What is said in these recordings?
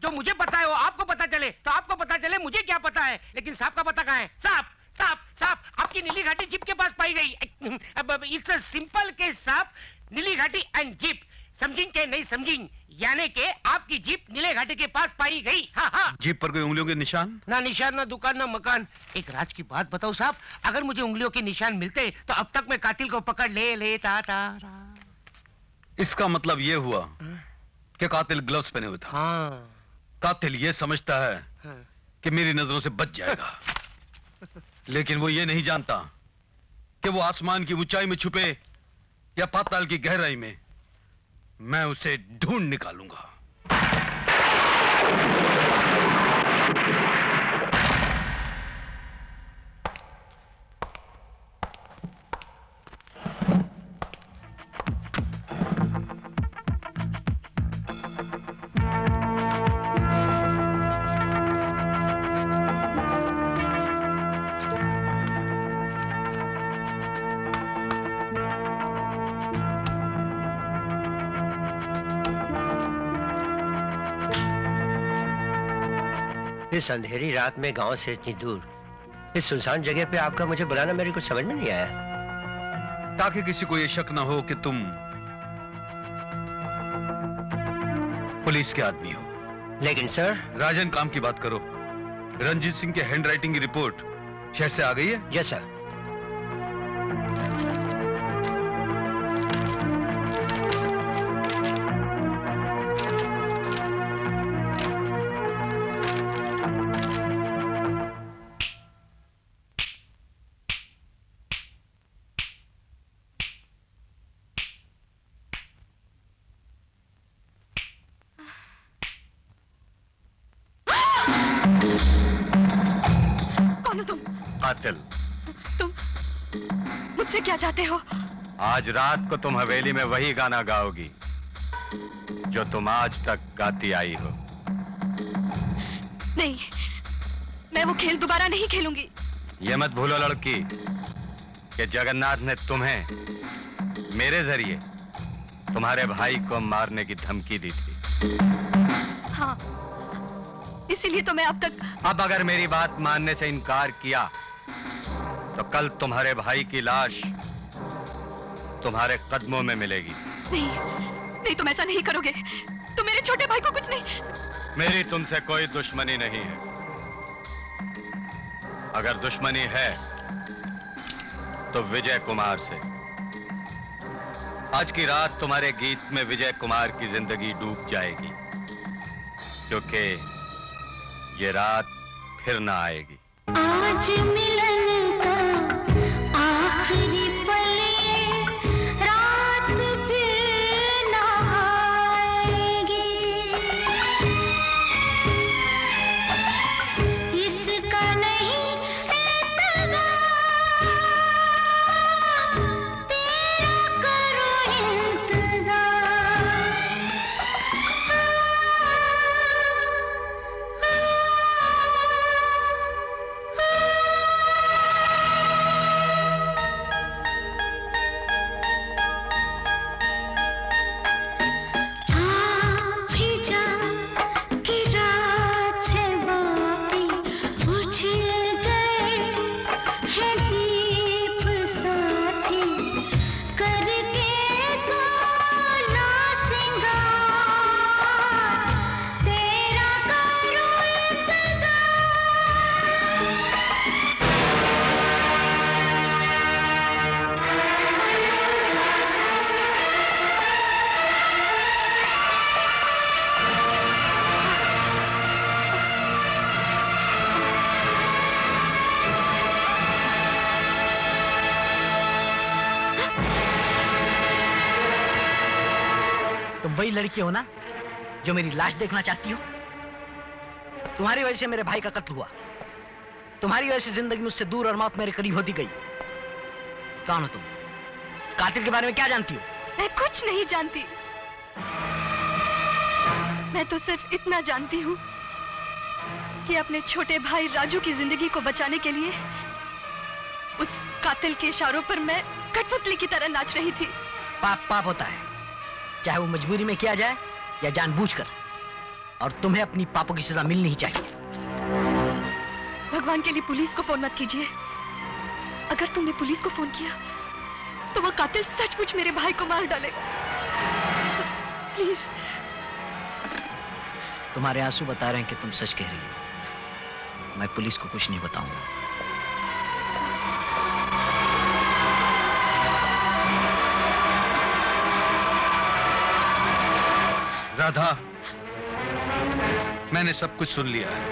जो मुझे पता है वो आपको पता चले, तो आपको पता चले मुझे क्या पता है, लेकिन सांप का पता कहाँ है? सांप सांप सांप आपकी नीली घाटी जीप के पास पाई गई। अब इट्स अ सिंपल केस सांप, नीली घाटी एंड जीप। समझिन के नहीं समझिन, यानी के आपकी जीप नीले घाटी के पास पाई गई। हाँ हाँ। जीप पर कोई उंगलियों के निशान? ना निशान, ना दुकान, ना मकान। एक राज की बात बताओ साहब, अगर मुझे उंगलियों के निशान मिलते तो अब तक मैं कातिल को पकड़ ले लेता था। इसका मतलब ये हुआ कि कातिल ग्लव्स पहने हुए था। हाँ। कातिल ये समझता है हाँ। कि मेरी नजरों से बच जाएगा, लेकिन वो ये नहीं जानता कि वो आसमान की ऊंचाई में छुपे या पाताल की गहराई में। मैं उसे ढूंढ निकालूंगा। इस अंधेरी रात में गांव से इतनी दूर, इस सुनसान जगह पे आपका मुझे बुलाना मेरे कुछ समझ में नहीं आया। ताकि किसी को ये शक ना हो कि तुम पुलिस के आदमी हो। लेकिन सर। राजन, काम की बात करो। रंजीत सिंह के हैंडराइटिंग की रिपोर्ट शहर से आ गई है? Yes sir. कातिल। तुम मुझसे क्या चाहते हो? आज रात को तुम हवेली में वही गाना गाओगी जो तुम आज तक गाती आई हो। नहीं, मैं वो खेल दोबारा नहीं खेलूंगी। ये मत भूलो लड़की कि जगन्नाथ ने तुम्हें मेरे जरिए तुम्हारे भाई को मारने की धमकी दी थी। हाँ, इसीलिए तो मैं अब तक। अब अगर मेरी बात मानने से इनकार किया तो कल तुम्हारे भाई की लाश तुम्हारे कदमों में मिलेगी। नहीं, नहीं, तुम ऐसा नहीं करोगे। तुम मेरे छोटे भाई को कुछ नहीं। मेरी तुमसे कोई दुश्मनी नहीं है। अगर दुश्मनी है तो विजय कुमार से। आज की रात तुम्हारे गीत में विजय कुमार की जिंदगी डूब जाएगी, क्योंकि ये रात फिर ना आएगी। आज मिलन का आखिरी पल, रात फिर ना आएगी। इसका नहीं एतबार, तेरा करो इंतजार। वही लड़की हो ना जो मेरी लाश देखना चाहती हो? तुम्हारी वजह से मेरे भाई का कत्ल हुआ, तुम्हारी वजह से जिंदगी मुझसे दूर और मौत मेरे करीब होती गई। कौन हो तुम? कातिल के बारे में क्या जानती हो? मैं कुछ नहीं जानती। मैं तो सिर्फ इतना जानती हूँ कि अपने छोटे भाई राजू की जिंदगी को बचाने के लिए उस कातिल के इशारों पर मैं कठपुतली की तरह नाच रही थी। पाप पाप होता है, चाहे वो मजबूरी में किया जाए या जानबूझकर। और तुम्हें अपनी पापों की सजा मिलनी ही चाहिए। भगवान के लिए पुलिस को फोन मत कीजिए। अगर तुमने पुलिस को फोन किया तो वो कातिल सचमुच मेरे भाई को मार डालेगा। प्लीज। तुम्हारे आंसू बता रहे हैं कि तुम सच कह रही हो। मैं पुलिस को कुछ नहीं बताऊंगा। राधा, मैंने सब कुछ सुन लिया है।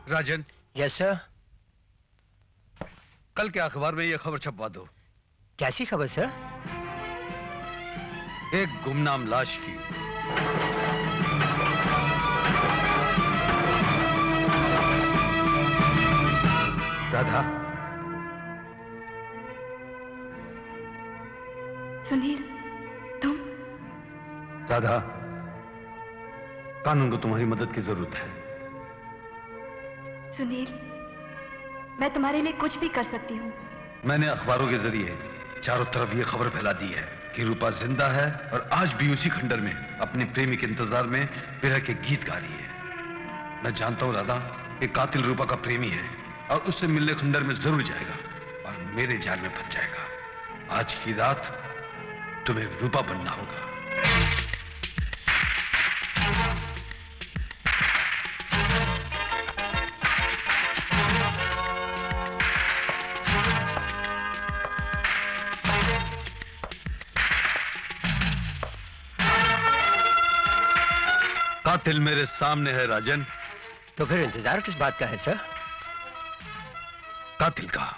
राजन। Yes sir. कल के अखबार में यह खबर छपवा दो। कैसी खबर सर? एक गुमनाम लाश की। राधा। सुनील, तुम? राधा, कानून को तुम्हारी मदद की जरूरत है। सुनील, मैं तुम्हारे लिए कुछ भी कर सकती हूँ। मैंने अखबारों के जरिए चारों तरफ ये खबर फैला दी है कि रूपा जिंदा है और आज भी उसी खंडर में अपने प्रेमी के इंतजार में विरह के गीत गा रही है। मैं जानता हूं राधा कि कातिल रूपा का प्रेमी है और उससे मिलने खंडर में जरूर जाएगा और मेरे जाल में फंस जाएगा। आज की रात तुम्हें रूपा बनना होगा। कातिल मेरे सामने है राजन। तो फिर इंतजार किस बात का है सर? कातिल का।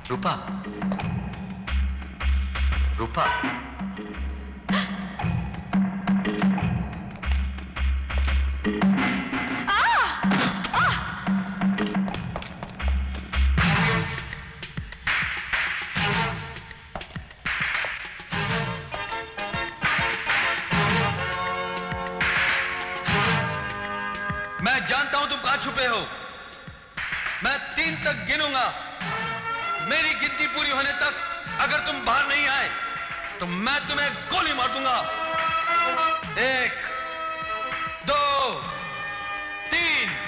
रूपा, रूपा, मैं जानता हूं तुम कहां छुपे हो। मैं 3 तक गिनूंगा। मेरी गिनती पूरी होने तक अगर तुम बाहर नहीं आए तो मैं तुम्हें गोली मार दूंगा। 1, 2, 3।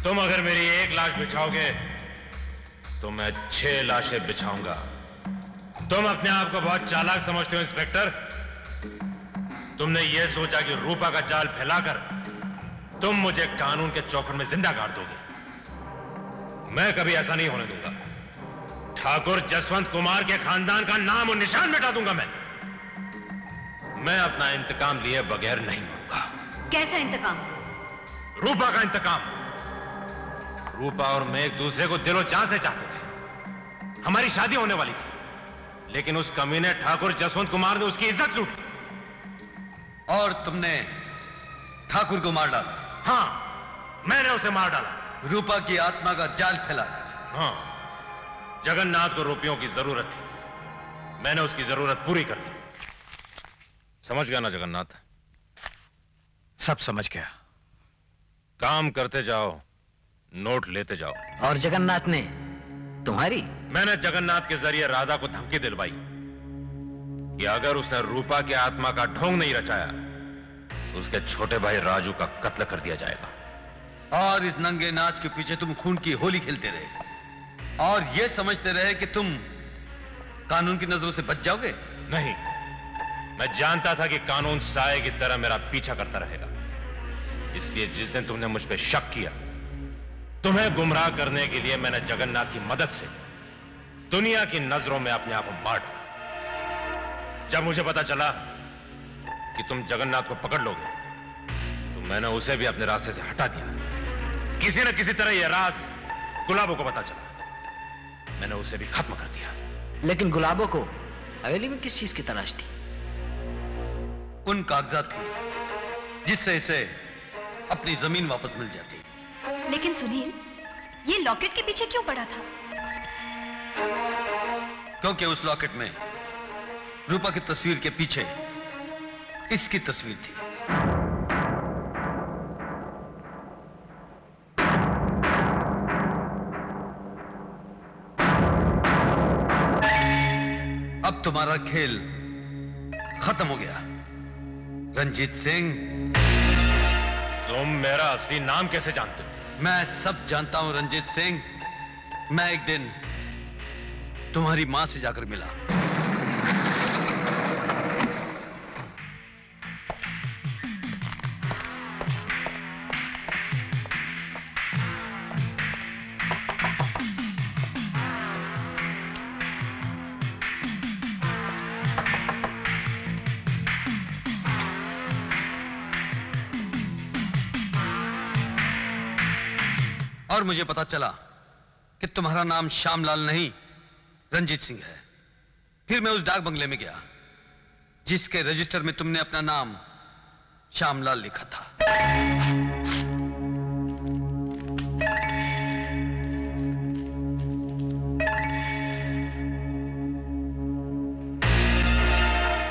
तुम अगर मेरी एक लाश बिछाओगे तो मैं 6 लाशें बिछाऊंगा। तुम अपने आप को बहुत चालाक समझते हो इंस्पेक्टर, तुमने यह सोचा कि रूपा का जाल फैलाकर तुम मुझे कानून के चौखट में जिंदा गाड़ दोगे। मैं कभी ऐसा नहीं होने दूंगा। ठाकुर जसवंत कुमार के खानदान का नाम और निशान मिटा दूंगा। मैं अपना इंतकाम लिए बगैर नहीं मरूंगा। कैसा इंतकाम? रूपा का इंतकाम। रूपा और मैं एक दूसरे को दिलो जान से चाहते थे। हमारी शादी होने वाली थी, लेकिन उस कमीने ठाकुर जसवंत कुमार ने उसकी इज्जत लूटी और तुमने ठाकुर को मार डाला। हाँ, मैंने उसे मार डाला। रूपा की आत्मा का जाल फैला। हाँ, जगन्नाथ को रुपयों की जरूरत थी, मैंने उसकी जरूरत पूरी कर दी। समझ गया ना जगन्नाथ? सब समझ गया। काम करते जाओ, नोट लेते जाओ। और जगन्नाथ ने तुम्हारी? मैंने जगन्नाथ के जरिए राधा को धमकी दिलवाई कि अगर उसने रूपा के आत्मा का ढोंग नहीं रचाया तो उसके छोटे भाई राजू का कत्ल कर दिया जाएगा। और इस नंगे नाच के पीछे तुम खून की होली खेलते रहे और यह समझते रहे कि तुम कानून की नजरों से बच जाओगे। नहीं, मैं जानता था कि कानून साए की तरह मेरा पीछा करता रहेगा। इसलिए जिस दिन तुमने मुझ पर शक किया, तुम्हें गुमराह करने के लिए मैंने जगन्नाथ की मदद से दुनिया की नजरों में अपने आप को मार डाला। जब मुझे पता चला कि तुम जगन्नाथ को पकड़ लोगे, तो मैंने उसे भी अपने रास्ते से हटा दिया। किसी न किसी तरह यह राज गुलाबों को पता चला, मैंने उसे भी खत्म कर दिया। लेकिन गुलाबों को हवेली में किस चीज की तलाश थी? उन कागजात की जिससे इसे अपनी जमीन वापस मिल जाती। लेकिन सुनील, ये लॉकेट के पीछे क्यों पड़ा था? क्योंकि उस लॉकेट में रूपा की तस्वीर के पीछे इसकी तस्वीर थी। अब तुम्हारा खेल खत्म हो गया रंजीत सिंह। तुम मेरा असली नाम कैसे जानते हो? मैं सब जानता हूं रंजीत सिंह। मैं एक दिन तुम्हारी मां से जाकर मिला। और मुझे पता चला कि तुम्हारा नाम श्यामलाल नहीं रंजीत सिंह है। फिर मैं उस डाक बंगले में गया जिसके रजिस्टर में तुमने अपना नाम श्यामलाल लिखा था।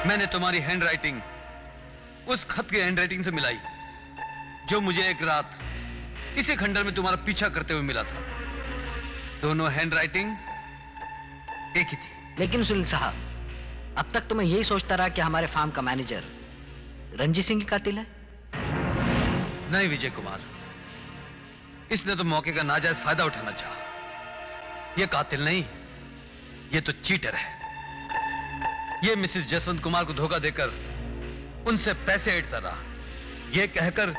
मैंने तुम्हारी हैंडराइटिंग उस खत की हैंडराइटिंग से मिलाई जो मुझे एक रात इसी खंडर में तुम्हारा पीछा करते हुए मिला था। दोनों हैंडराइटिंग एक ही थी। लेकिन सुनील साहब, अब तक तो मैं यही सोचता रहा कि हमारे फार्म का मैनेजर रंजीत सिंह की कातिल है। नहीं विजय कुमार, इसने तो मौके का नाजायज फायदा उठाना चाहा। यह कातिल नहीं, यह तो चीटर है। यह मिसेस जसवंत कुमार को धोखा देकर उनसे पैसे ऐंठता रहा, यह कहकर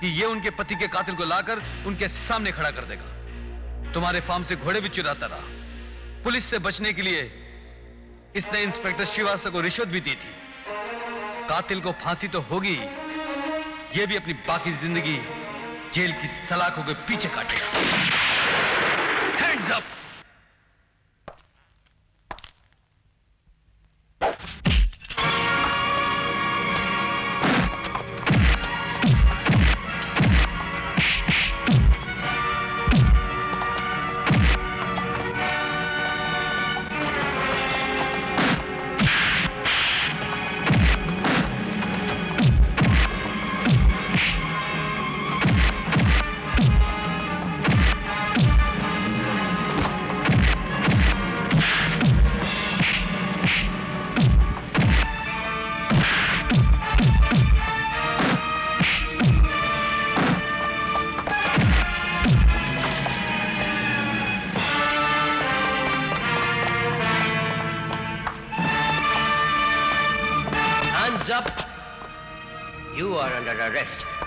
कि यह उनके पति के कातिल को लाकर उनके सामने खड़ा कर देगा। तुम्हारे फार्म से घोड़े भी चुराता रहा। पुलिस से बचने के लिए इसने इंस्पेक्टर श्रीवास्तव को रिश्वत भी दी थी। कातिल को फांसी तो होगी, यह भी अपनी बाकी जिंदगी जेल की सलाखों के पीछे काटेगा। Hands up! You are under arrest.